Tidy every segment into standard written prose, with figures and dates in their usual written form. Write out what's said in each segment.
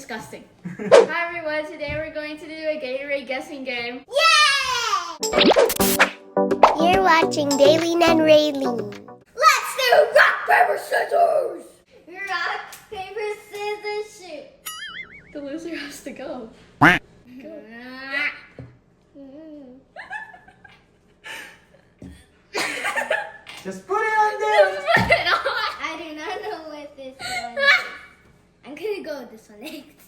disgusting. Hi everyone, today we're going to do a Gatorade guessing game. Yay! You're watching Daelene and Raelene. Let's do rock, paper, scissors! Rock, paper, scissors, shoot. The loser has to go. Just put it on there. Just put it on. I do not know what this one is. I'm gonna go with this one next.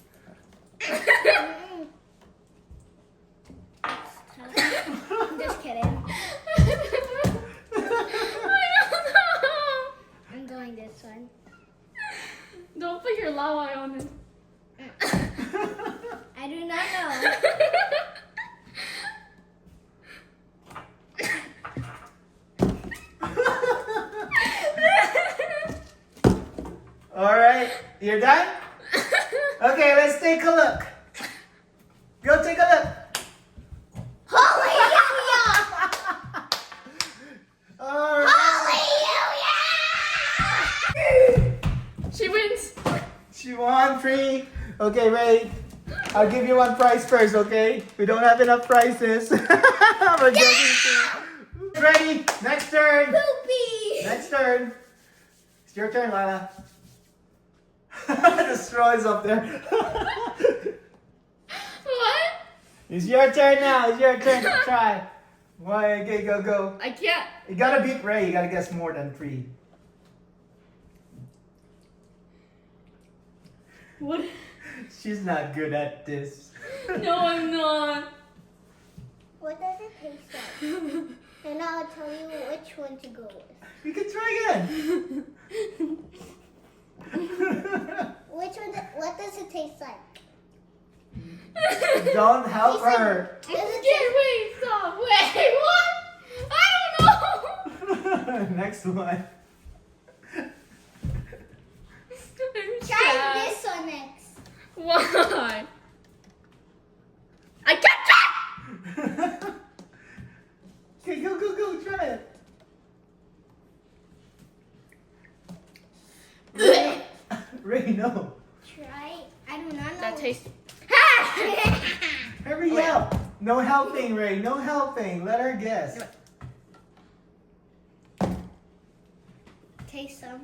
I'm just kidding. I don't know. I'm going this one. Don't put your lava on it. I do not know. All right, you're done? Okay, let's take a look. Go take a look. Hallelujah! All right. Hallelujah! She wins. She won 3. Okay, Ray. I'll give you one prize first, okay? We don't have enough prizes. We're joking too. Ready? Next turn. Poopy! Next turn. It's your turn, Lala. The straw is up there. What? It's your turn now. It's your turn to try. One, okay, go. I can't. You gotta beat Ray. You gotta guess more than 3. What? She's not good at this. No, I'm not. What does it taste like? And I'll tell you which one to go with. You can try again. What does it taste like? Don't help her. Does it Wait, stop. Wait, what? I don't know. Next one. I'm Try sad. this one next. Why? I can't try. Okay, go, try it. Ray, no. Try. I do not know. That tastes. Hurry up. No helping, Ray. No helping. Let her guess. Taste some.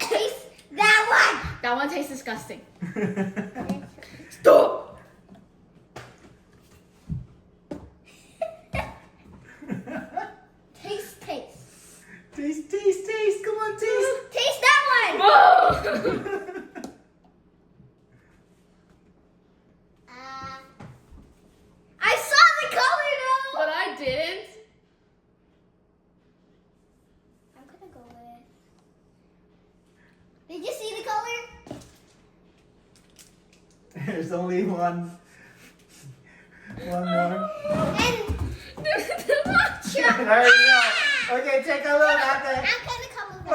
Taste that one. That one tastes disgusting. Stop. Taste. Taste. Come on, taste. Taste that one. Whoa! I saw the color though. But I didn't. I'm gonna go with. Did you see the color? There's only one. One more. And There you go. Okay, take a look at I'm it. gonna come with that.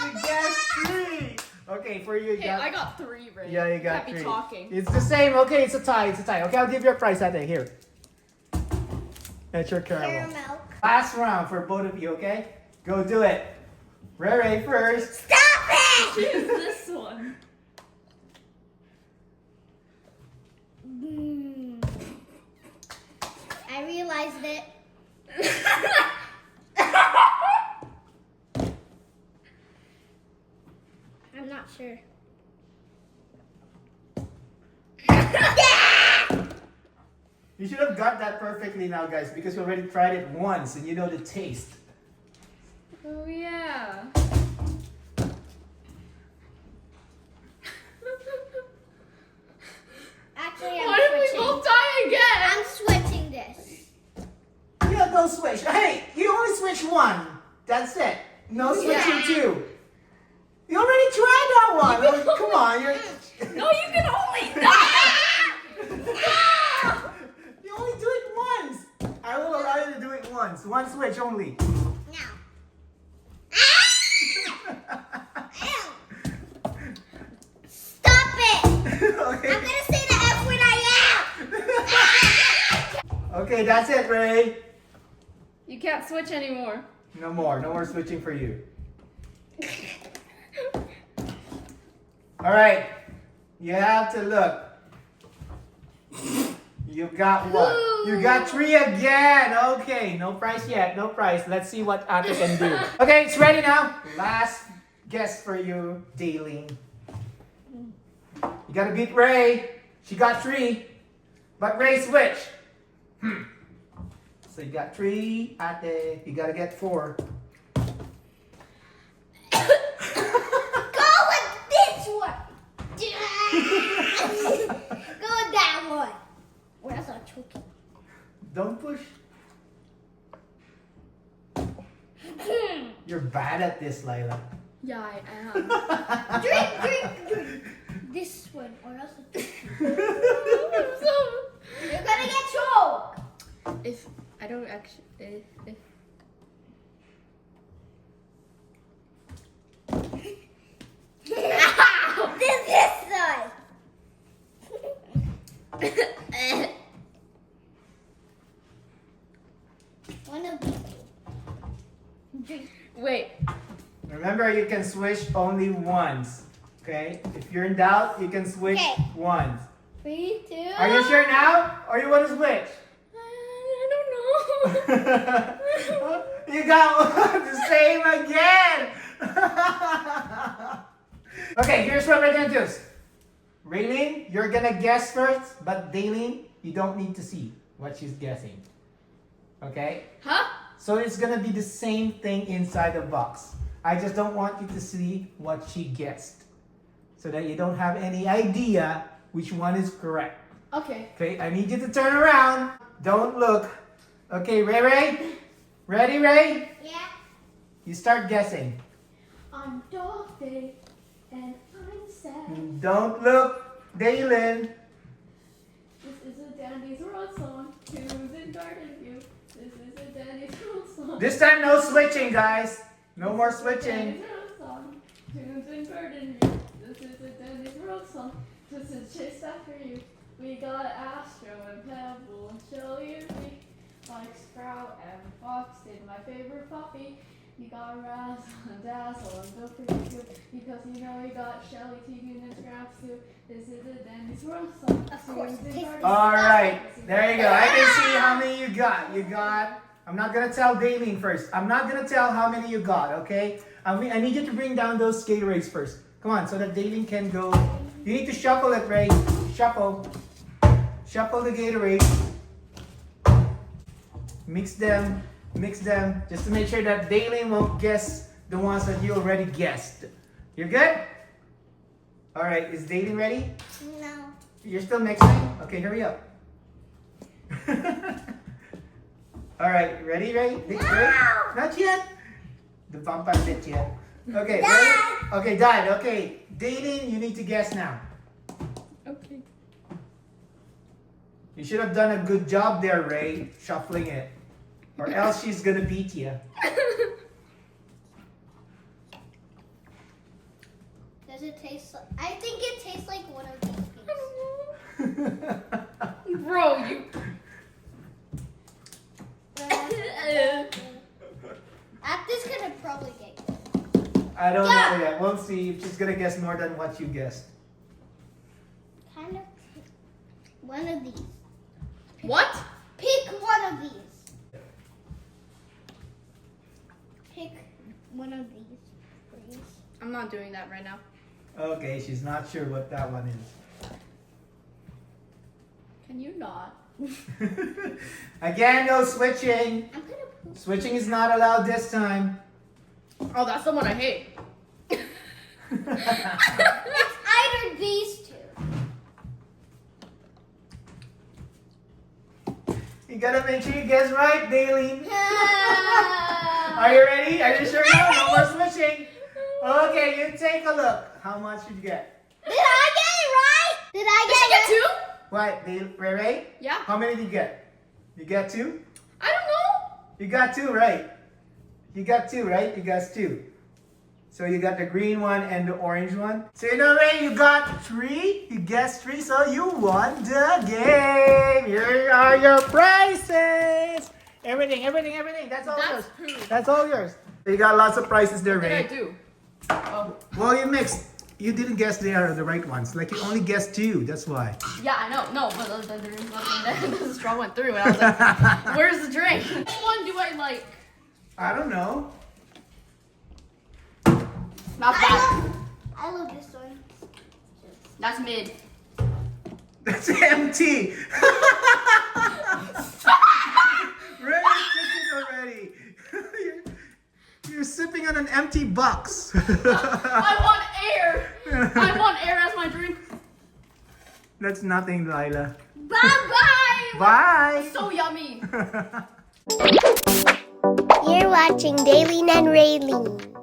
You guessed 3. Okay, for you, Okay, I got 3, Ray. Yeah, you got Can't 3. be talking. It's the same. Okay, it's a tie. Okay, I'll give you a prize at it. Here. That's your caramel. Caramel. Last round for both of you, okay? Go do it. Ray first. Stop it! Choose this one. I realized it. I'm not sure. You should have got that perfectly now, guys, because you already tried it once and you know the taste. Oh, yeah. Actually, What if we both die again? I'm switching this. Yeah, don't switch. Hey, you only switch 1. That's it. No switching Yeah. 2. You already tried that one. Oh, come on, you're. No, you can only die. You only do it once. I will allow you to do it once. One switch only. Now. Stop it! Okay. I'm gonna say the F when I am. Okay, that's it, Ray. You can't switch anymore. No more switching for you. All right. You have to look. You got what? You got 3 again. Okay, no price yet. No price. Let's see what Ate can do. Okay, it's ready now. Last guess for you, Daelene. You gotta beat Ray. She got 3. But Ray switch. So you got 3, Ate. You gotta get 4. Go with this one. Go with that one. Or else I'll choke you. Don't push. You're bad at this, Lila. Yeah, I am. Drink. This one, or else I'll choke you. You're gonna get choked. If I don't actually, if This one. One of these two. Drink. wait, Remember, you can switch only once. Okay? If you're in doubt, you can switch Okay. once. 3, 2. Are you sure now? Or you want to switch? I don't know. You got the same again! Okay, here's what we're gonna do. Raelene, you're gonna guess first, but Daelene, you don't need to see what she's guessing. Okay? Huh? So it's gonna be the same thing inside the box. I just don't want you to see what she guessed, so that you don't have any idea which one is correct. Okay. Okay, I need you to turn around. Don't look. Okay, Ray? Ready, Ray? Yeah. You start guessing. On dog day, and I'm sad. Don't look, Daelene. This is a Dandy's World song. Who's in garden view? This is a Dandy's World song. This time, no switching, guys. No more switching. Dandy's World song. Tunes in garden view. This is a Dandy's World song. This is chased after you. We got Astro and Pebble and Shelly and me. Like Sprout and Foxton, my favorite puppy. You got Razzle and Dazzle and don't forget you, because you know you got Shelly, Tegan, and Scraps too. This is a Dandy's World song. Of course, Tunes in tastes garden. All right, there you go. I can see how many you got. I'm not gonna tell Daelene first. I'm not gonna tell how many you got, okay? I need you to bring down those Gatorades first. Come on, so that Daelene can go. You need to shuffle it, Ray. Shuffle. Shuffle the Gatorade. Mix them, just to make sure that Daelene won't guess the ones that you already guessed. You're good? All right, is Daelene ready? No. You're still mixing? Okay, hurry up. All right, ready, Ray? No. Not yet. The vampire bit yet. Okay, Dad. ready? Okay, Dad, okay. Daelene, you need to guess now. Okay. You should have done a good job there, Ray, shuffling it. Or else she's gonna beat you. Does it taste like... I think it tastes like one of these things. Bro, you. This gonna probably get good. I don't know yet. We'll see if she's gonna guess more than what you guessed. Kind of one of these. What? Pick one of these. Pick one of these, please. I'm not doing that right now. Okay, she's not sure what that one is. Can you not? Again, no switching. I'm gonna poop. Switching is not allowed this time. Oh, that's the one I hate. It's either these two. You gotta make sure you guess right, Daelene. Are you ready? Are you sure? No more switching. Okay, you take a look. How much did you get? Did I get it right? Did I Did she get it? 2? What, Ray? Yeah. How many did you get? You got 2? I don't know. You got 2, right? You got 2, right? You got 2. So you got the green one and the orange one. So you know, Ray, you got 3. You guessed 3, so you won the game. Here are your prizes. Everything. That's all yours. That's true. That's all yours. You got lots of prizes there, What did I Ray. do? Oh. Well, you mixed you didn't guess they are the right ones. Like you only guessed 2. That's why. Yeah, I know. No, but there's nothing there. The straw went through, and I was like, "Where's the drink? Which one do I like?" I don't know. Not bad. I love this one. That's mid. That's empty. Ray is sipping already. You're sipping on an empty box. I want air. I want air as my drink. That's nothing, Lila. Bye. Bye. So yummy. You're watching Daelene and Raelene.